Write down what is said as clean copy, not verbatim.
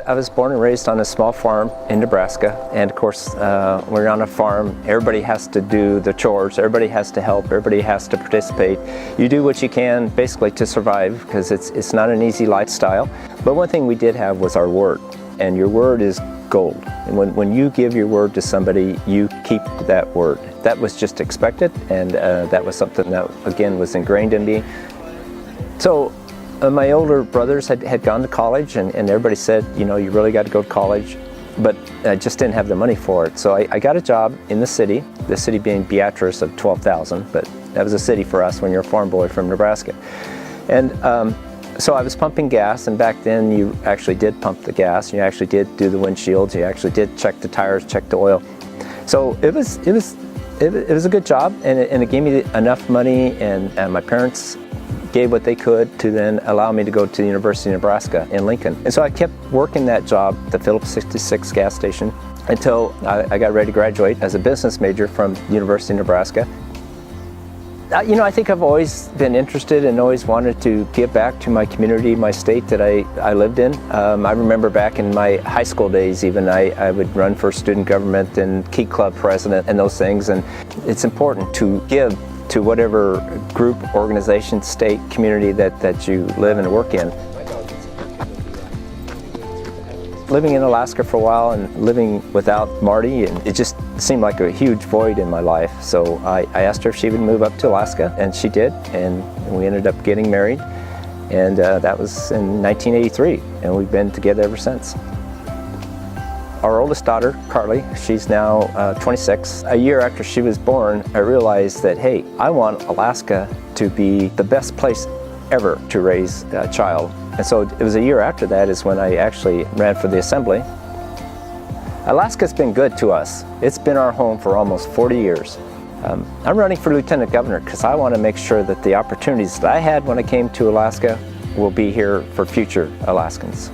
I was born and raised on a small farm in Nebraska, and of course when you're on a farm, everybody has to do the chores, everybody has to help, everybody has to participate. You do what you can basically to survive, because it's not an easy lifestyle. But one thing we did have was our word, and your word is gold. And when you give your word to somebody, you keep that word. That was just expected, and that was something that again was ingrained in me. So my older brothers had gone to college, and everybody said, you know, you really got to go to college, but I just didn't have the money for it. So I got a job in the city being Beatrice of 12,000, but that was a city for us when you're a farm boy from Nebraska. And so I was pumping gas, and back then you actually did pump the gas, you actually did do the windshields, you actually did check the tires, check the oil. So it was a good job, and it gave me enough money, and my parents gave what they could to then allow me to go to the University of Nebraska in Lincoln. And so I kept working that job at the Phillips 66 gas station until I got ready to graduate as a business major from the University of Nebraska. You know, I think I've always been interested and always wanted to give back to my community, my state that I lived in. I remember back in my high school days even, I would run for student government and Key Club president and those things, and it's important to give to whatever group, organization, state, community that you live and work in. Living in Alaska for a while and living without Marty, and it just seemed like a huge void in my life. So I asked her if she would move up to Alaska, and she did, and we ended up getting married, and that was in 1983, and we've been together ever since. Our oldest daughter, Carly, she's now 26. A year after she was born, I realized that, hey, I want Alaska to be the best place ever to raise a child. And so it was a year after that is when I actually ran for the assembly. Alaska's been good to us. It's been our home for almost 40 years. I'm running for lieutenant governor because I want to make sure that the opportunities that I had when I came to Alaska will be here for future Alaskans.